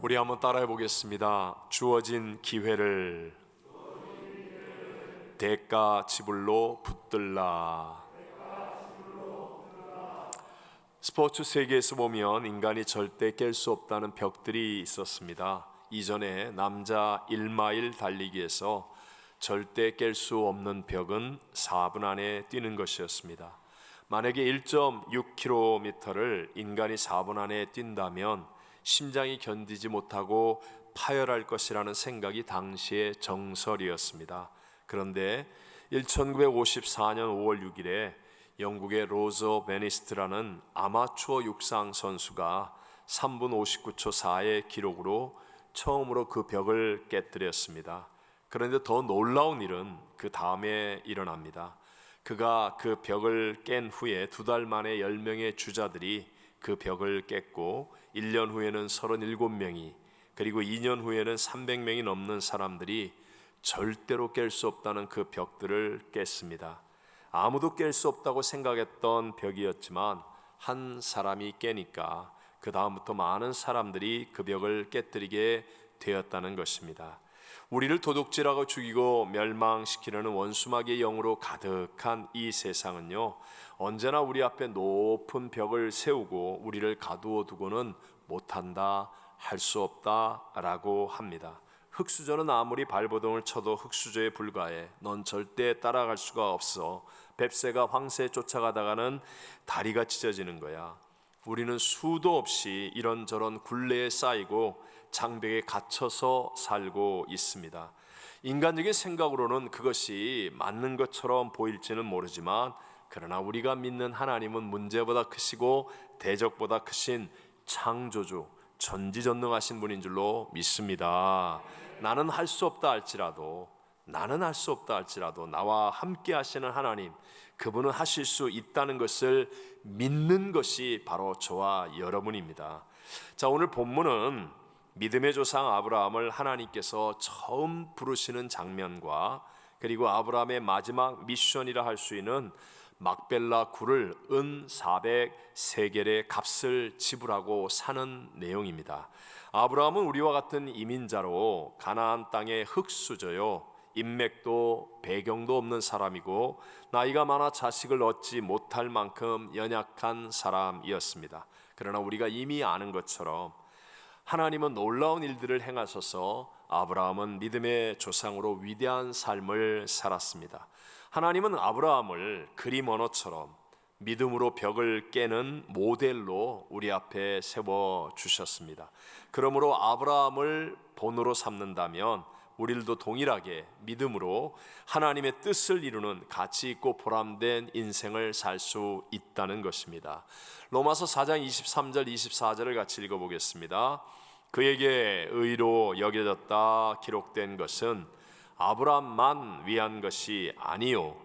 우리 한번 따라해 보겠습니다. 주어진 기회를 대가 지불로 붙들라. 스포츠 세계에서 보면 인간이 절대 깰 수 없다는 벽들이 있었습니다. 이전에 남자 1마일 달리기에서 절대 깰 수 없는 벽은 4분 안에 뛰는 것이었습니다. 만약에 1.6km를 인간이 4분 안에 뛴다면 심장이 견디지 못하고 파열할 것이라는 생각이 당시의 정설이었습니다. 그런데 1954년 5월 6일에 영국의 로저 베니스트라는 아마추어 육상 선수가 3분 59초 4의 기록으로 처음으로 그 벽을 깨뜨렸습니다. 그런데 더 놀라운 일은 그 다음에 일어납니다. 그가 그 벽을 깬 후에 2달 만에 10명의 주자들이 그 벽을 깼고 1년 후에는 37명이 그리고 2년 후에는 300명이 넘는 사람들이 절대로 깰 수 없다는 그 벽들을 깼습니다. 아무도 깰 수 없다고 생각했던 벽이었지만 한 사람이 깨니까 그 다음부터 많은 사람들이 그 벽을 깨뜨리게 되었다는 것입니다. 우리를 도둑질하고 죽이고 멸망시키려는 원수마귀의 영으로 가득한 이 세상은요, 언제나 우리 앞에 높은 벽을 세우고 우리를 가두어 두고는 못한다, 할 수 없다 라고 합니다. 흙수저는 아무리 발버둥을 쳐도 흙수저에 불과해. 넌 절대 따라갈 수가 없어. 뱁새가 황새에 쫓아가다가는 다리가 찢어지는 거야. 우리는 수도 없이 이런저런 굴레에 쌓이고 장벽에 갇혀서 살고 있습니다. 인간적인 생각으로는 그것이 맞는 것처럼 보일지는 모르지만, 그러나 우리가 믿는 하나님은 문제보다 크시고 대적보다 크신 창조주, 전지전능하신 분인 줄로 믿습니다. 나는 할 수 없다 할지라도 나와 함께 하시는 하나님, 그분은 하실 수 있다는 것을 믿는 것이 바로 저와 여러분입니다. 자, 오늘 본문은 믿음의 조상 아브라함을 하나님께서 처음 부르시는 장면과 그리고 아브라함의 마지막 미션이라 할 수 있는 막벨라 굴을 은 400세겔의 값을 지불하고 사는 내용입니다. 아브라함은 우리와 같은 이민자로 가나안 땅의 흙수저요, 인맥도 배경도 없는 사람이고 나이가 많아 자식을 얻지 못할 만큼 연약한 사람이었습니다. 그러나 우리가 이미 아는 것처럼 하나님은 놀라운 일들을 행하셔서 아브라함은 믿음의 조상으로 위대한 삶을 살았습니다. 하나님은 아브라함을 그림 언어처럼 믿음으로 벽을 깨는 모델로 우리 앞에 세워주셨습니다. 그러므로 아브라함을 본으로 삼는다면 우리들도 동일하게 믿음으로 하나님의 뜻을 이루는 가치 있고 보람된 인생을 살 수 있다는 것입니다. 로마서 4장 23절 24절을 같이 읽어보겠습니다. 그에게 의로 여겨졌다 기록된 것은 아브라함만 위한 것이 아니요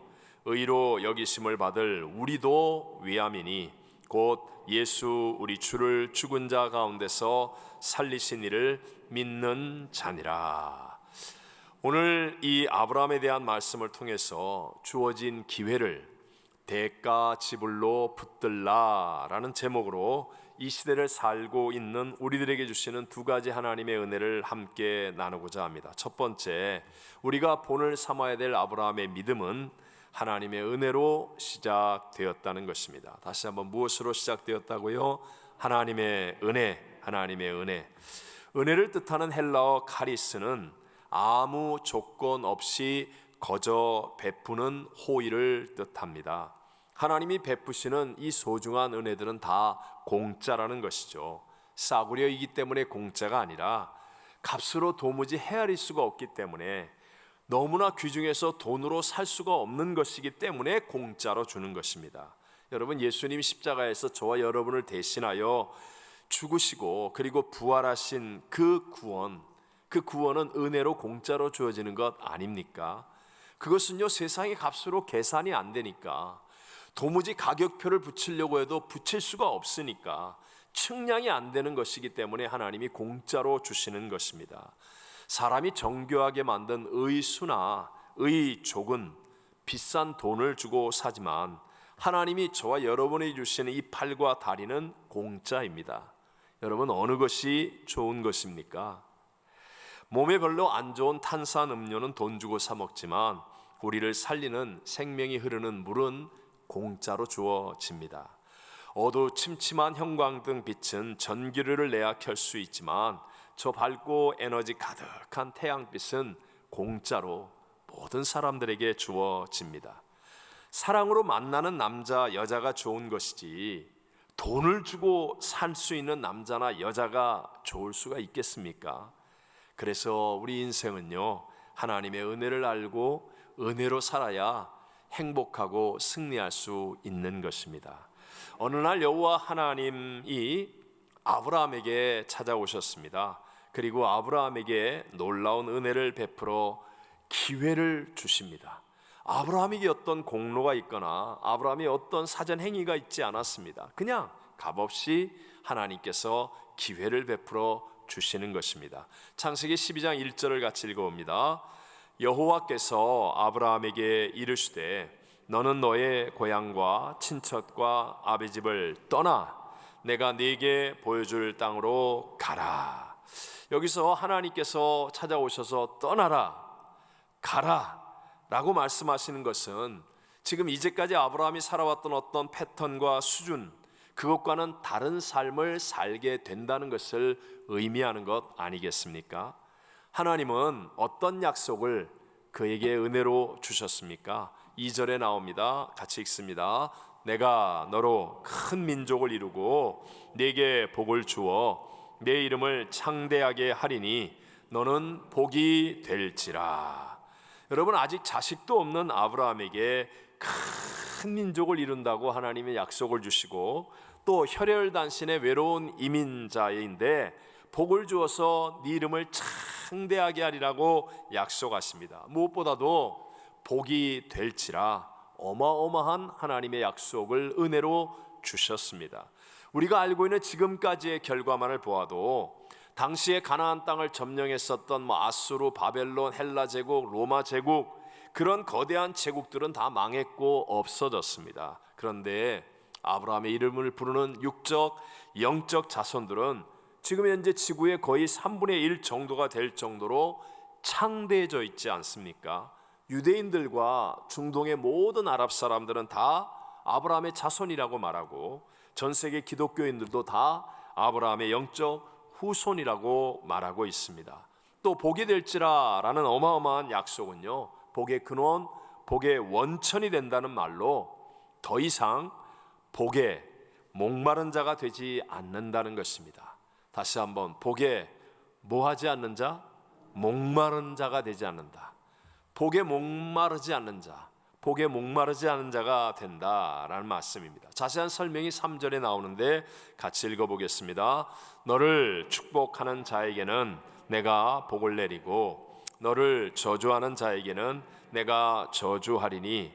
의로 여기심을 받을 우리도 위함이니 곧 예수 우리 주를 죽은 자 가운데서 살리신 이를 믿는 자니라. 오늘 이 아브라함에 대한 말씀을 통해서 주어진 기회를 대가 지불로 붙들라라는 제목으로 이 시대를 살고 있는 우리들에게 주시는 두 가지 하나님의 은혜를 함께 나누고자 합니다. 첫 번째, 우리가 본을 삼아야 될 아브라함의 믿음은 하나님의 은혜로 시작되었다는 것입니다. 다시 한번 무엇으로 시작되었다고요? 하나님의 은혜, 하나님의 은혜. 은혜를 뜻하는 헬라어 카리스는 아무 조건 없이 거저 베푸는 호의를 뜻합니다. 하나님이 베푸시는 이 소중한 은혜들은 다 공짜라는 것이죠. 싸구려이기 때문에 공짜가 아니라 값으로 도무지 헤아릴 수가 없기 때문에, 너무나 귀중해서 돈으로 살 수가 없는 것이기 때문에 공짜로 주는 것입니다. 여러분, 예수님 십자가에서 저와 여러분을 대신하여 죽으시고 그리고 부활하신 그 구원은 은혜로 공짜로 주어지는 것 아닙니까? 그것은요, 세상의 값으로 계산이 안 되니까, 도무지 가격표를 붙이려고 해도 붙일 수가 없으니까 측량이 안 되는 것이기 때문에 하나님이 공짜로 주시는 것입니다. 사람이 정교하게 만든 의수나 의족은 비싼 돈을 주고 사지만 하나님이 저와 여러분이 주시는 이 팔과 다리는 공짜입니다. 여러분, 어느 것이 좋은 것입니까? 몸에 별로 안 좋은 탄산 음료는 돈 주고 사 먹지만 우리를 살리는 생명이 흐르는 물은 공짜로 주어집니다. 어두침침한 형광등 빛은 전기료를 내야 켤 수 있지만 저 밝고 에너지 가득한 태양빛은 공짜로 모든 사람들에게 주어집니다. 사랑으로 만나는 남자, 여자가 좋은 것이지 돈을 주고 살 수 있는 남자나 여자가 좋을 수가 있겠습니까? 그래서 우리 인생은요, 하나님의 은혜를 알고 은혜로 살아야 행복하고 승리할 수 있는 것입니다. 어느 날 여호와 하나님이 아브라함에게 찾아오셨습니다. 그리고 아브라함에게 놀라운 은혜를 베풀어 기회를 주십니다. 아브라함에게 어떤 공로가 있거나 아브라함이 어떤 사전 행위가 있지 않았습니다. 그냥 값없이 하나님께서 기회를 베풀어 주시는 것입니다. 창세기 12장 1절을 같이 읽어봅니다. 여호와께서 아브라함에게 이르시되 너는 너의 고향과 친척과 아비집을 떠나 내가 네게 보여줄 땅으로 가라. 여기서 하나님께서 찾아오셔서 떠나라, 가라 라고 말씀하시는 것은 지금 이제까지 아브라함이 살아왔던 어떤 패턴과 수준, 그것과는 다른 삶을 살게 된다는 것을 의미하는 것 아니겠습니까? 하나님은 어떤 약속을 그에게 은혜로 주셨습니까? 2절에 나옵니다. 같이 읽습니다. 내가 너로 큰 민족을 이루고 네게 복을 주어 내 이름을 창대하게 하리니 너는 복이 될지라. 여러분, 아직 자식도 없는 아브라함에게 큰 민족을 이룬다고 하나님의 약속을 주시고 또 혈혈단신의 외로운 이민자인데 복을 주어서 네 이름을 창대하게 하리라고 약속하십니다. 무엇보다도 복이 될지라 어마어마한 하나님의 약속을 은혜로 주셨습니다. 우리가 알고 있는 지금까지의 결과만을 보아도 당시에 가나안 땅을 점령했었던 아수르, 바벨론, 헬라 제국, 로마 제국, 그런 거대한 제국들은 다 망했고 없어졌습니다. 그런데 아브라함의 이름을 부르는 육적, 영적 자손들은 지금 현재 지구의 거의 3분의 1 정도가 될 정도로 창대해져 있지 않습니까? 유대인들과 중동의 모든 아랍 사람들은 다 아브라함의 자손이라고 말하고 전 세계 기독교인들도 다 아브라함의 영적 후손이라고 말하고 있습니다. 또 복이 될지라 라는 어마어마한 약속은요, 복의 근원, 복의 원천이 된다는 말로 더 이상 복에 목마른 자가 되지 않는다는 것입니다. 다시 한번, 복에 뭐하지 않는 자? 목마른 자가 되지 않는다. 복에 목마르지 않는 자, 복에 목마르지 않은 자가 된다라는 말씀입니다. 자세한 설명이 3절에 나오는데 같이 읽어보겠습니다. 너를 축복하는 자에게는 내가 복을 내리고 너를 저주하는 자에게는 내가 저주하리니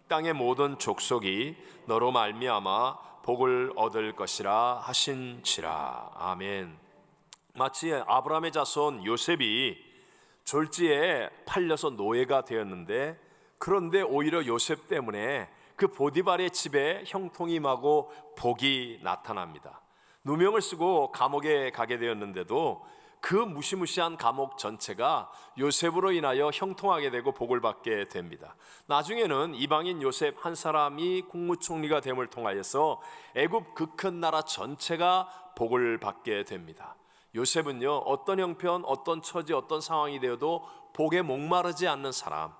땅의 모든 족속이 너로 말미암아 복을 얻을 것이라 하신지라. 아멘. 마치 아브라함의 자손 요셉이 졸지에 팔려서 노예가 되었는데, 그런데 오히려 요셉 때문에 그 보디발의 집에 형통이 임하고 복이 나타납니다. 누명을 쓰고 감옥에 가게 되었는데도 그 무시무시한 감옥 전체가 요셉으로 인하여 형통하게 되고 복을 받게 됩니다. 나중에는 이방인 요셉 한 사람이 국무총리가 됨을 통하여서 애굽 그 큰 나라 전체가 복을 받게 됩니다. 요셉은요, 어떤 형편, 어떤 처지, 어떤 상황이 되어도 복에 목마르지 않는 사람,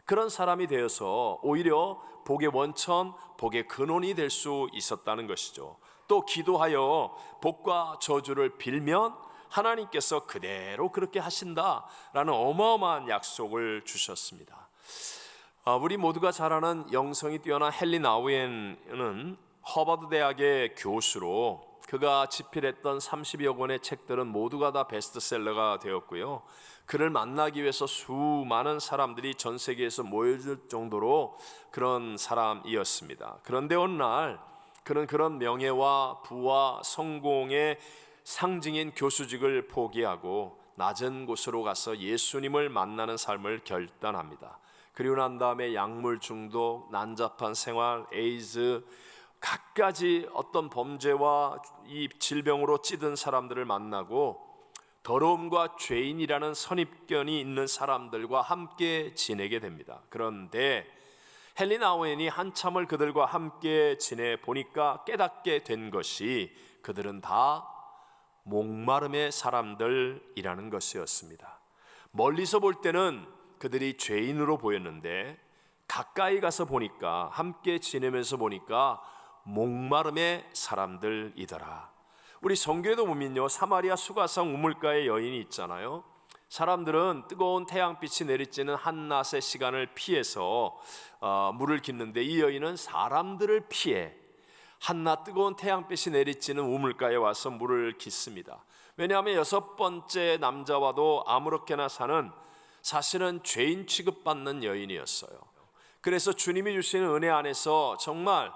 그런 사람이 되어서 오히려 복의 원천, 복의 근원이 될 수 있었다는 것이죠. 또 기도하여 복과 저주를 빌면 하나님께서 그대로 그렇게 하신다라는 어마어마한 약속을 주셨습니다. 우리 모두가 잘 아는 영성이 뛰어난 헨리 나우엔은 허버드 대학의 교수로 그가 집필했던 30여 권의 책들은 모두가 다 베스트셀러가 되었고요. 그를 만나기 위해서 수많은 사람들이 전 세계에서 모여들 정도로 그런 사람이었습니다. 그런데 어느 날 그는 그런 명예와 부와 성공의 상징인 교수직을 포기하고 낮은 곳으로 가서 예수님을 만나는 삶을 결단합니다. 그리고 난 다음에 약물 중독, 난잡한 생활, 에이즈, 갖가지 어떤 범죄와 이 질병으로 찌든 사람들을 만나고 더러움과 죄인이라는 선입견이 있는 사람들과 함께 지내게 됩니다. 그런데 헨리 나우엔이 한참을 그들과 함께 지내 보니까 깨닫게 된 것이 그들은 다 목마름의 사람들이라는 것이었습니다. 멀리서 볼 때는 그들이 죄인으로 보였는데 가까이 가서 보니까, 함께 지내면서 보니까 목마름의 사람들이더라. 우리 성경에도 보면요, 사마리아 수가성 우물가에 여인이 있잖아요. 사람들은 뜨거운 태양빛이 내리쬐는 한낮의 시간을 피해서 물을 깃는데, 이 여인은 사람들을 피해 한낮 뜨거운 태양빛이 내리쬐는 우물가에 와서 물을 깃습니다. 왜냐하면 6번째 남자와도 아무렇게나 사는, 사실은 죄인 취급받는 여인이었어요. 그래서 주님이 주시는 은혜 안에서 정말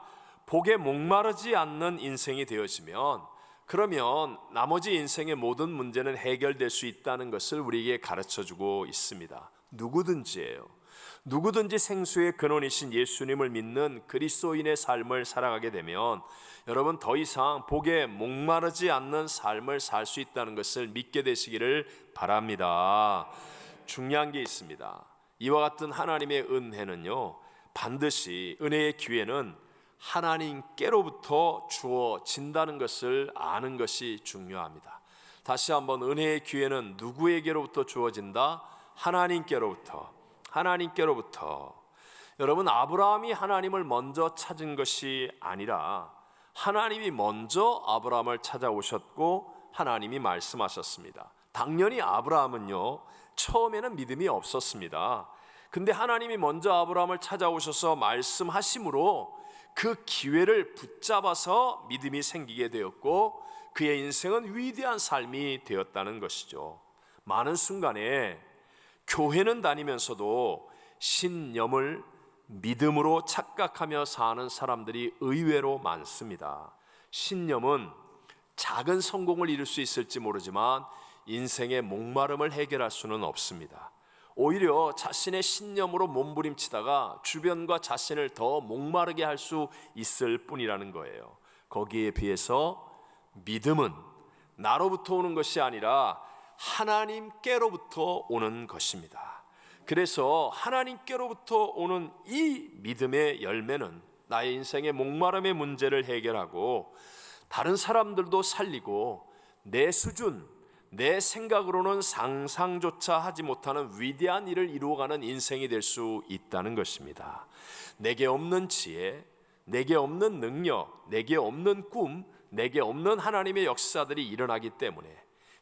복에 목마르지 않는 인생이 되어지면, 그러면 나머지 인생의 모든 문제는 해결될 수 있다는 것을 우리에게 가르쳐주고 있습니다. 누구든지예요. 누구든지 생수의 근원이신 예수님을 믿는 그리스도인의 삶을 살아가게 되면 여러분, 더 이상 복에 목마르지 않는 삶을 살 수 있다는 것을 믿게 되시기를 바랍니다. 중요한 게 있습니다. 이와 같은 하나님의 은혜는요, 반드시, 은혜의 기회는 하나님께로부터 주어진다는 것을 아는 것이 중요합니다. 다시 한번, 은혜의 기회는 누구에게로부터 주어진다? 하나님께로부터. 여러분, 아브라함이 하나님을 먼저 찾은 것이 아니라 하나님이 먼저 아브라함을 찾아오셨고 하나님이 말씀하셨습니다. 당연히 아브라함은요, 처음에는 믿음이 없었습니다. 근데 하나님이 먼저 아브라함을 찾아오셔서 말씀하심으로 그 기회를 붙잡아서 믿음이 생기게 되었고, 그의 인생은 위대한 삶이 되었다는 것이죠. 많은 순간에 교회는 다니면서도 신념을 믿음으로 착각하며 사는 사람들이 의외로 많습니다. 신념은 작은 성공을 이룰 수 있을지 모르지만 인생의 목마름을 해결할 수는 없습니다. 오히려 자신의 신념으로 몸부림치다가 주변과 자신을 더 목마르게 할 수 있을 뿐이라는 거예요. 거기에 비해서 믿음은 나로부터 오는 것이 아니라 하나님께로부터 오는 것입니다. 그래서 하나님께로부터 오는 이 믿음의 열매는 나의 인생의 목마름의 문제를 해결하고 다른 사람들도 살리고 내 수준, 내 생각으로는 상상조차 하지 못하는 위대한 일을 이루어가는 인생이 될 수 있다는 것입니다. 내게 없는 지혜, 내게 없는 능력, 내게 없는 꿈, 내게 없는 하나님의 역사들이 일어나기 때문에,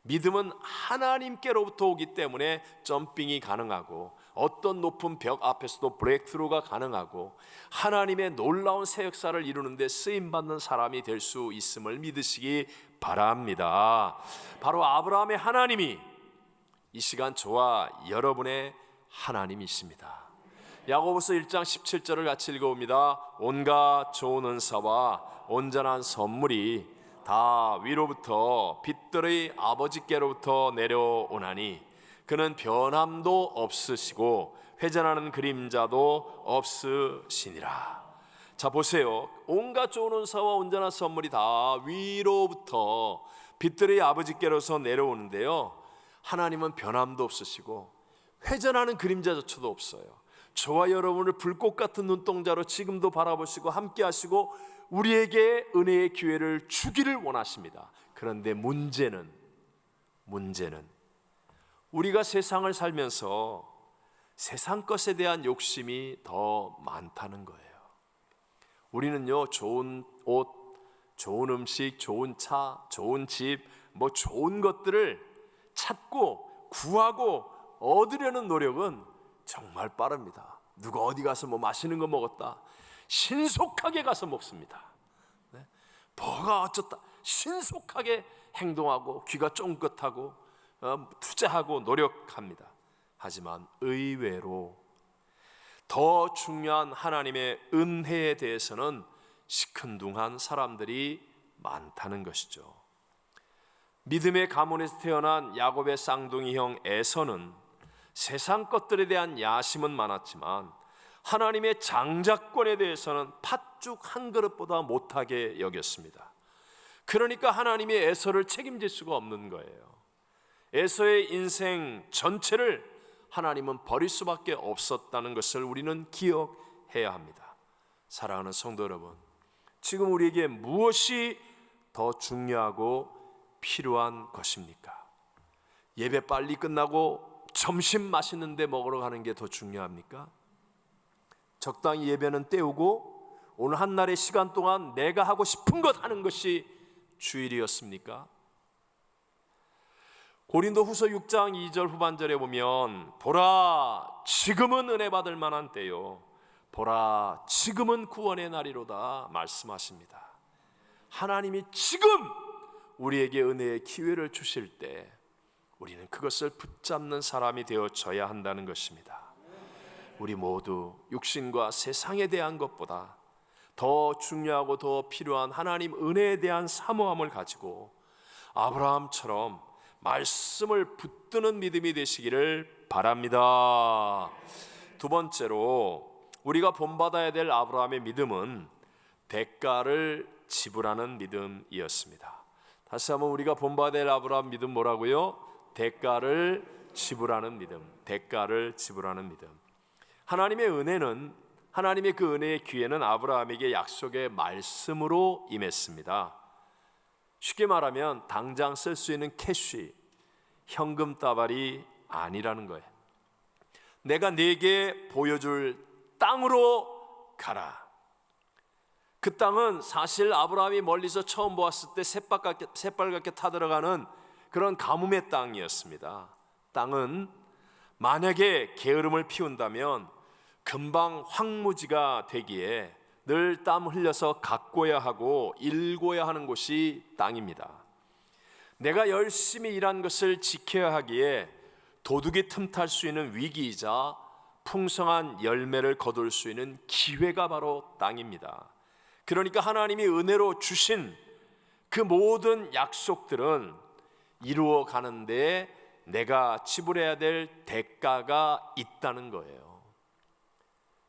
믿음은 하나님께로부터 오기 때문에 점핑이 가능하고 어떤 높은 벽 앞에서도 브레이크스루가 가능하고 하나님의 놀라운 새 역사를 이루는데 쓰임받는 사람이 될 수 있음을 믿으시기 바랍니다. 바로 아브라함의 하나님이 이 시간 저와 여러분의 하나님이십니다. 야고보서 1장 17절을 같이 읽어봅니다. 온갖 좋은 은사와 온전한 선물이 다 위로부터 빛들의 아버지께로부터 내려오나니 그는 변함도 없으시고 회전하는 그림자도 없으시니라. 자, 보세요. 온갖 좋은 은사와 온전한 선물이 다 위로부터 빛들의 아버지께로서 내려오는데요, 하나님은 변함도 없으시고 회전하는 그림자조차도 없어요. 저와 여러분을 불꽃 같은 눈동자로 지금도 바라보시고 함께 하시고 우리에게 은혜의 기회를 주기를 원하십니다. 그런데 문제는 우리가 세상을 살면서 세상 것에 대한 욕심이 더 많다는 거예요. 우리는요, 좋은 옷, 좋은 음식, 좋은 차, 좋은 집, 뭐 좋은 것들을 찾고 구하고 얻으려는 노력은 정말 빠릅니다. 누가 어디 가서 뭐 맛있는 거 먹었다, 신속하게 가서 먹습니다. 네? 뭐가 어쩌다 신속하게 행동하고 귀가 쫑긋하고 투자하고 노력합니다. 하지만 의외로 더 중요한 하나님의 은혜에 대해서는 시큰둥한 사람들이 많다는 것이죠. 믿음의 가문에서 태어난 야곱의 쌍둥이 형 에서는 세상 것들에 대한 야심은 많았지만 하나님의 장자권에 대해서는 팥죽 한 그릇보다 못하게 여겼습니다. 그러니까 하나님이 에서를 책임질 수가 없는 거예요. 에서의 인생 전체를 하나님은 버릴 수밖에 없었다는 것을 우리는 기억해야 합니다. 사랑하는 성도 여러분, 지금 우리에게 무엇이 더 중요하고 필요한 것입니까? 예배 빨리 끝나고 점심 맛있는 데 먹으러 가는 게 더 중요합니까? 적당히 예배는 때우고 오늘 한 날의 시간 동안 내가 하고 싶은 것 하는 것이 주일이었습니까? 고린도후서 6장 2절 후반절에 보면 보라 지금은 은혜 받을 만한 때요, 보라 지금은 구원의 날이로다 말씀하십니다. 하나님이 지금 우리에게 은혜의 기회를 주실 때 우리는 그것을 붙잡는 사람이 되어져야 한다는 것입니다. 우리 모두 육신과 세상에 대한 것보다 더 중요하고 더 필요한 하나님 은혜에 대한 사모함을 가지고 아브라함처럼 말씀을 붙드는 믿음이 되시기를 바랍니다. 두 번째로 우리가 본받아야 될 아브라함의 믿음은 대가를 지불하는 믿음이었습니다. 다시 한번 우리가 본받아야 될 아브라함 믿음 뭐라고요? 대가를 지불하는 믿음, 대가를 지불하는 믿음. 하나님의 은혜는, 하나님의 그 은혜의 기회는 아브라함에게 약속의 말씀으로 임했습니다. 쉽게 말하면 당장 쓸 수 있는 캐시, 현금 따발이 아니라는 거예요. 내가 네게 보여줄 땅으로 가라. 그 땅은 사실 아브라함이 멀리서 처음 보았을 때 새빨갛게 타들어가는 그런 가뭄의 땅이었습니다. 땅은 만약에 게으름을 피운다면 금방 황무지가 되기에 늘 땀 흘려서 가꿔야 하고 일궈야 하는 곳이 땅입니다. 내가 열심히 일한 것을 지켜야 하기에 도둑이 틈탈 수 있는 위기이자 풍성한 열매를 거둘 수 있는 기회가 바로 땅입니다. 그러니까 하나님이 은혜로 주신 그 모든 약속들은 이루어 가는데 내가 지불해야 될 대가가 있다는 거예요.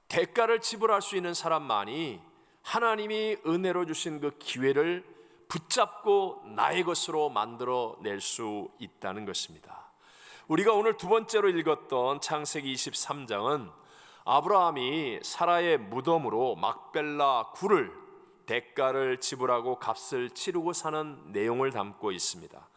대가를 지불할 수 있는 사람만이 하나님이 은혜로 주신 그 기회를 붙잡고 나의 것으로 만들어낼 수 있다는 것입니다. 우리가 오늘 두 번째로 읽었던 창세기 23장은 아브라함이 사라의 무덤으로 막벨라 굴을 대가를 지불하고 값을 치르고 사는 내용을 담고 있습니다.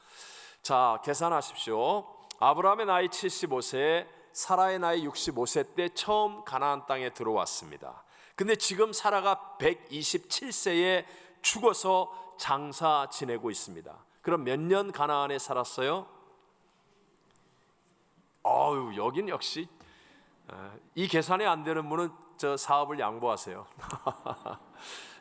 자, 계산하십시오. 아브라함의 나이 75세, 사라의 나이 65세 때 처음 가나안 땅에 들어왔습니다. 근데 지금 사라가 127세에 죽어서 장사 지내고 있습니다. 그럼 몇 년 가나안에 살았어요? 여긴 역시 이 계산이 안 되는 분은 저 사업을 양보하세요.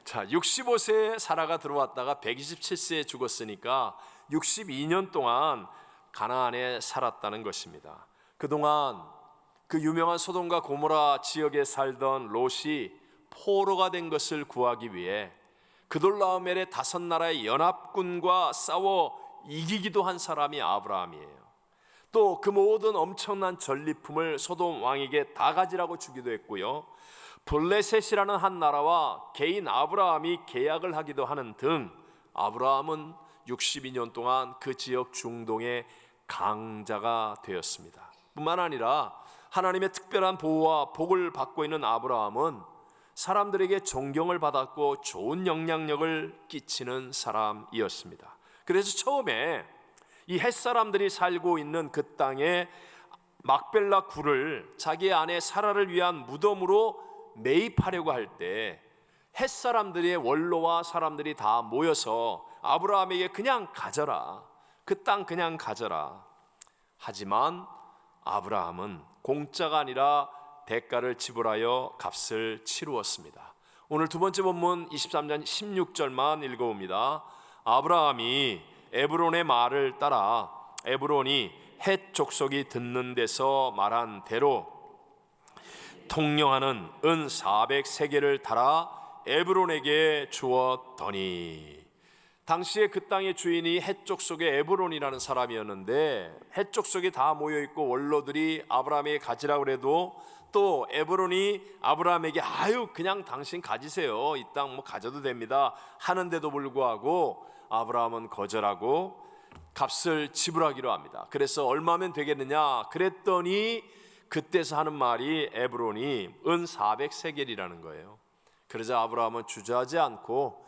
자, 65세에 사라가 들어왔다가 127세에 죽었으니까 62년 동안 가나안에 살았다는 것입니다. 그동안 그 유명한 소돔과 고모라 지역에 살던 롯이 포로가 된 것을 구하기 위해 그돌라오멜의 5나라의 연합군과 싸워 이기기도 한 사람이 아브라함이에요. 또 그 모든 엄청난 전리품을 소돔 왕에게 다 가지라고 주기도 했고요, 블레셋이라는 한 나라와 개인 아브라함이 계약을 하기도 하는 등 아브라함은 62년 동안 그 지역 중동의 강자가 되었습니다. 뿐만 아니라 하나님의 특별한 보호와 복을 받고 있는 아브라함은 사람들에게 존경을 받았고 좋은 영향력을 끼치는 사람이었습니다. 그래서 처음에 이 햇사람들이 살고 있는 그 땅에 막벨라 굴을 자기 아내 사라를 위한 무덤으로 매입하려고 할 때 햇사람들의 원로와 사람들이 다 모여서 아브라함에게 그냥 가져라, 그 땅 그냥 가져라. 하지만 아브라함은 공짜가 아니라 대가를 지불하여 값을 치루었습니다. 오늘 두 번째 본문 23장 16절만 읽어봅니다. 아브라함이 에브론의 말을 따라 에브론이 헷 족속이 듣는 데서 말한 대로 통령하는 은 400세겔을 달아 에브론에게 주었더니. 당시에 그 땅의 주인이 해쪽 속의 에브론이라는 사람이었는데, 해쪽 속에 다 모여있고 원로들이 아브라함에게 가지라고 그래도 또 에브론이 아브라함에게 아유 그냥 당신 가지세요, 이 땅 뭐 가져도 됩니다 하는데도 불구하고 아브라함은 거절하고 값을 지불하기로 합니다. 그래서 얼마면 되겠느냐 그랬더니 그때서 하는 말이 에브론이 은 400세겔이라는 거예요. 그러자 아브라함은 주저하지 않고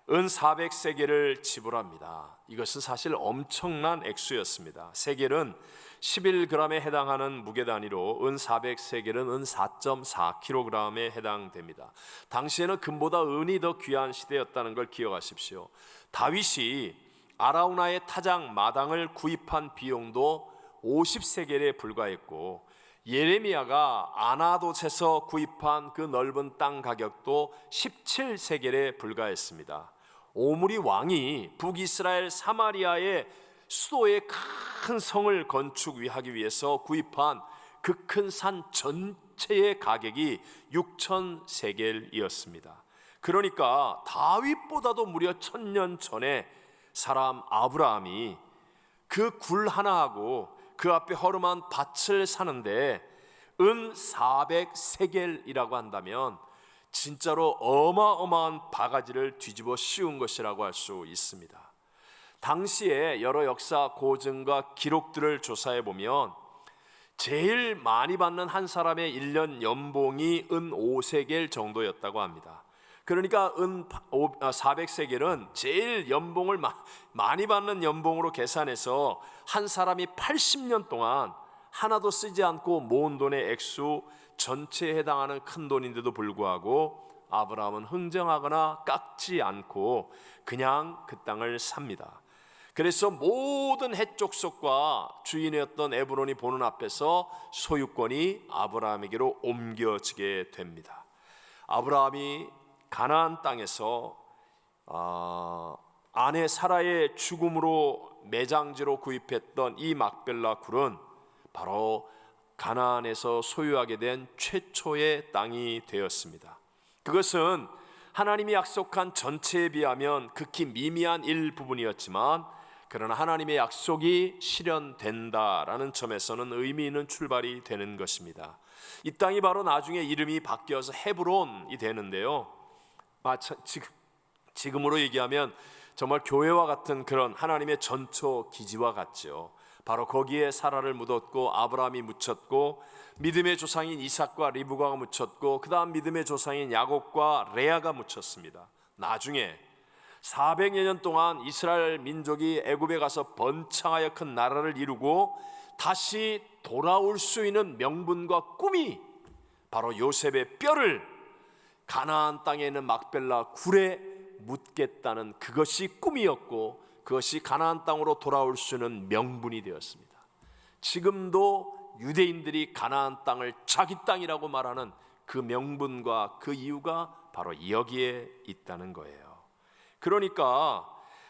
은 400세겔을 지불합니다. 이것은 사실 엄청난 액수였습니다. 세겔은 11g에 해당하는 무게 단위로 은 400세겔은 은 4.4kg에 해당됩니다. 당시에는 금보다 은이 더 귀한 시대였다는 걸 기억하십시오. 다윗이 아라우나의 타작 마당을 구입한 비용도 50세겔에 불과했고, 예레미야가 아나돗에서 구입한 그 넓은 땅 가격도 17세겔에 불과했습니다. 오므리 왕이 북이스라엘 사마리아의 수도에 큰 성을 건축하기 위해서 구입한 그 큰 산 전체의 가격이 6,000세겔이었습니다. 그러니까 다윗보다도 무려 1000년 전에 사람 아브라함이 그 굴 하나하고 그 앞에 허름한 밭을 사는데 은 400세겔이라고 한다면 진짜로 어마어마한 바가지를 뒤집어 씌운 것이라고 할 수 있습니다. 당시에 여러 역사 고증과 기록들을 조사해 보면 제일 많이 받는 한 사람의 1년 연봉이 은 5세겔 정도였다고 합니다. 그러니까 은 400세겔은 제일 연봉을 많이 받는 연봉으로 계산해서 한 사람이 80년 동안 하나도 쓰지 않고 모은 돈의 액수 전체에 해당하는 큰 돈인데도 불구하고 아브라함은 흥정하거나 깎지 않고 그냥 그 땅을 삽니다. 그래서 모든 해족속과 주인이었던 에브론이 보는 앞에서 소유권이 아브라함에게로 옮겨지게 됩니다. 아브라함이 가나안 땅에서 아내 사라의 죽음으로 매장지로 구입했던 이 막벨라 굴은 바로 가나안에서 소유하게 된 최초의 땅이 되었습니다. 그것은 하나님이 약속한 전체에 비하면 극히 미미한 일부분이었지만, 그러나 하나님의 약속이 실현된다라는 점에서는 의미 있는 출발이 되는 것입니다. 이 땅이 바로 나중에 이름이 바뀌어서 헤브론이 되는데요, 지금으로 얘기하면 정말 교회와 같은 그런 하나님의 전초 기지와 같죠. 바로 거기에 사라를 묻었고 아브라함이 묻혔고 믿음의 조상인 이삭과 리브가가 묻혔고 그 다음 믿음의 조상인 야곱과 레아가 묻혔습니다. 나중에 400여 년 동안 이스라엘 민족이 애굽에 가서 번창하여 큰 나라를 이루고 다시 돌아올 수 있는 명분과 꿈이 바로 요셉의 뼈를 가나안 땅에 있는 막벨라 굴에 묻겠다는 그것이 꿈이었고, 그것이 가나안 땅으로 돌아올 수 있는 명분이 되었습니다. 지금도 유대인들이 가나안 땅을 자기 땅이라고 말하는 그 명분과 그 이유가 바로 여기에 있다는 거예요. 그러니까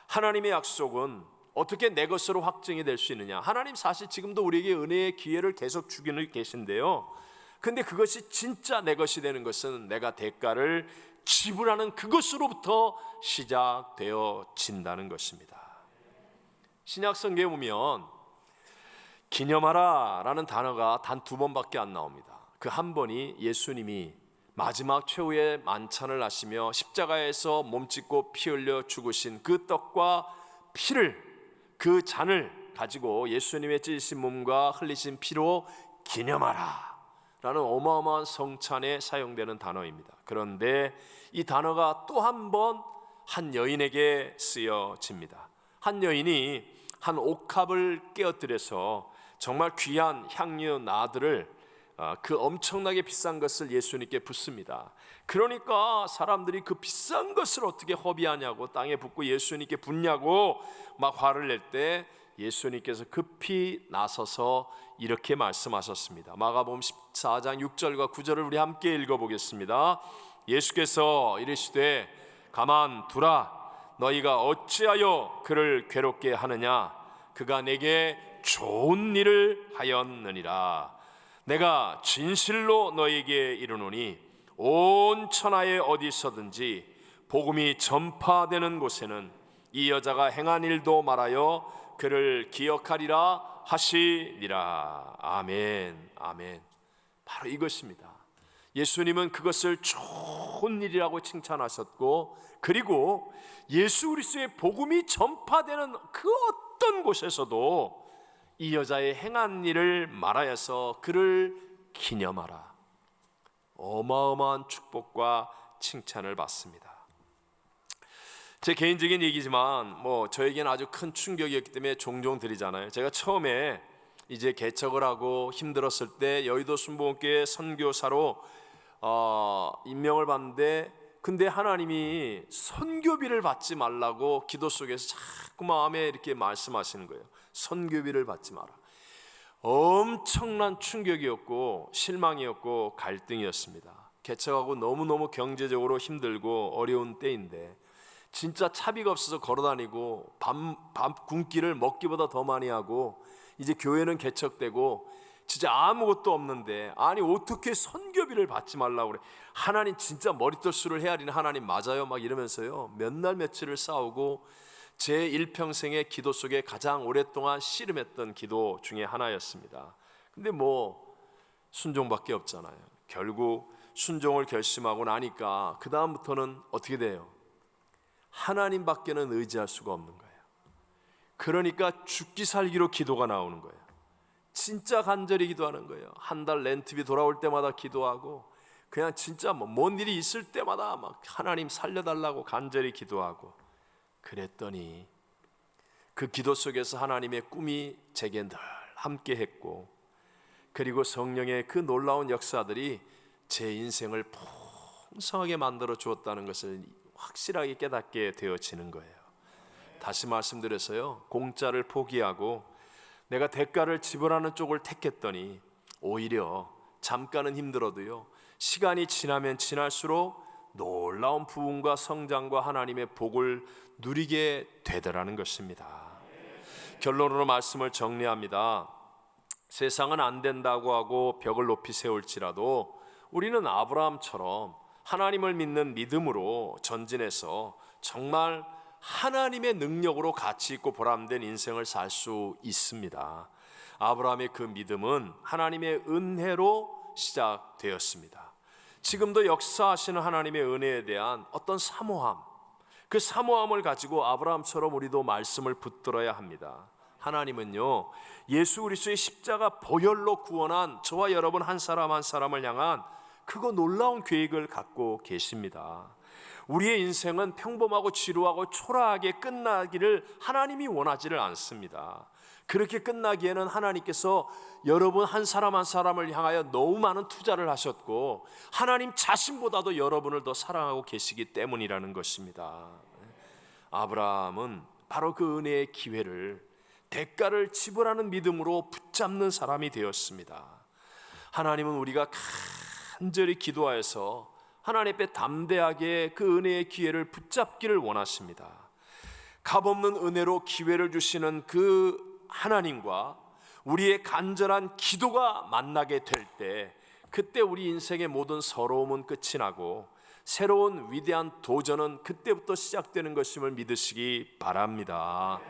하나님의 약속은 어떻게 내 것으로 확증이 될 수 있느냐? 하나님 사실 지금도 우리에게 은혜의 기회를 계속 주기는 계신데요, 근데 그것이 진짜 내 것이 되는 것은 내가 대가를 지불하는 그것으로부터 시작되어진다는 것입니다. 신약 성경에 보면 기념하라 라는 단어가 단 2번밖에 안 나옵니다. 그 한 번이 예수님이 마지막 최후의 만찬을 하시며 십자가에서 몸짓고 피 흘려 죽으신 그 떡과 피를, 그 잔을 가지고 예수님의 찢으신 몸과 흘리신 피로 기념하라 라는 어마어마한 성찬에 사용되는 단어입니다. 그런데 이 단어가 또 한 번 한 여인에게 쓰여집니다. 한 여인이 한 옥합을 깨어뜨려서 정말 귀한 향유 나들을 그 엄청나게 비싼 것을 예수님께 붓습니다. 그러니까 사람들이 그 비싼 것을 어떻게 허비하냐고 땅에 붓고 예수님께 붓냐고 막 화를 낼 때 예수님께서 급히 나서서 이렇게 말씀하셨습니다. 마가복음 14장 6절과 9절을 우리 함께 읽어보겠습니다. 예수께서 이르시되 가만 두라, 너희가 어찌하여 그를 괴롭게 하느냐? 그가 내게 좋은 일을 하였느니라. 내가 진실로 너희에게 이르노니 온 천하에 어디서든지 복음이 전파되는 곳에는 이 여자가 행한 일도 말하여 그를 기억하리라 하시니라. 아멘. 아멘. 바로 이것입니다. 예수님은 그것을 좋은 일이라고 칭찬하셨고, 그리고 예수 그리스도의 복음이 전파되는 그 어떤 곳에서도 이 여자의 행한 일을 말하여서 그를 기념하라. 어마어마한 축복과 칭찬을 받습니다. 제 개인적인 얘기지만 저에게는 아주 큰 충격이었기 때문에 종종 드리잖아요. 제가 처음에 이제 개척을 하고 힘들었을 때 여의도 순복음교회 선교사로 임명을 받는데, 근데 하나님이 선교비를 받지 말라고 기도 속에서 자꾸 마음에 이렇게 말씀하시는 거예요. 선교비를 받지 마라. 엄청난 충격이었고 실망이었고 갈등이었습니다. 개척하고 너무너무 경제적으로 힘들고 어려운 때인데 진짜 차비가 없어서 걸어다니고 밤 굶기를 먹기보다 더 많이 하고, 이제 교회는 개척되고 진짜 아무것도 없는데, 아니 어떻게 선교비를 받지 말라고 그래. 하나님 진짜 머리털수를 헤아리는 하나님 맞아요? 막 이러면서요 몇 날 며칠을 싸우고, 제 일평생의 기도 속에 가장 오랫동안 씨름했던 기도 중에 하나였습니다. 근데 순종밖에 없잖아요. 결국 순종을 결심하고 나니까 그 다음부터는 어떻게 돼요? 하나님밖에는 의지할 수가 없는 거예요. 그러니까 죽기 살기로 기도가 나오는 거예요. 진짜 간절히 기도하는 거예요. 한 달 렌트비 돌아올 때마다 기도하고, 그냥 진짜 뭔 일이 있을 때마다 막 하나님 살려달라고 간절히 기도하고, 그랬더니 그 기도 속에서 하나님의 꿈이 제게 늘 함께 했고, 그리고 성령의 그 놀라운 역사들이 제 인생을 풍성하게 만들어 주었다는 것을 확실하게 깨닫게 되어지는 거예요. 다시 말씀드려서요, 공짜를 포기하고 내가 대가를 지불하는 쪽을 택했더니 오히려 잠깐은 힘들어도요 시간이 지나면 지날수록 놀라운 부흥과 성장과 하나님의 복을 누리게 되더라는 것입니다. 결론으로 말씀을 정리합니다. 세상은 안 된다고 하고 벽을 높이 세울지라도 우리는 아브라함처럼 하나님을 믿는 믿음으로 전진해서 정말 하나님의 능력으로 가치 있고 보람된 인생을 살 수 있습니다. 아브라함의 그 믿음은 하나님의 은혜로 시작되었습니다. 지금도 역사하시는 하나님의 은혜에 대한 어떤 사모함, 그 사모함을 가지고 아브라함처럼 우리도 말씀을 붙들어야 합니다. 하나님은요 예수 그리스도의 십자가 보혈로 구원한 저와 여러분 한 사람 한 사람을 향한 그거 놀라운 계획을 갖고 계십니다. 우리의 인생은 평범하고 지루하고 초라하게 끝나기를 하나님이 원하지를 않습니다. 그렇게 끝나기에는 하나님께서 여러분 한 사람 한 사람을 향하여 너무 많은 투자를 하셨고, 하나님 자신보다도 여러분을 더 사랑하고 계시기 때문이라는 것입니다. 아브라함은 바로 그 은혜의 기회를, 대가를 지불하는 믿음으로 붙잡는 사람이 되었습니다. 하나님은 우리가 간절히 기도하여서 하나님 앞에 담대하게 그 은혜의 기회를 붙잡기를 원하십니다. 값없는 은혜로 기회를 주시는 그 하나님과 우리의 간절한 기도가 만나게 될 때, 그때 우리 인생의 모든 서러움은 끝이 나고 새로운 위대한 도전은 그때부터 시작되는 것임을 믿으시기 바랍니다.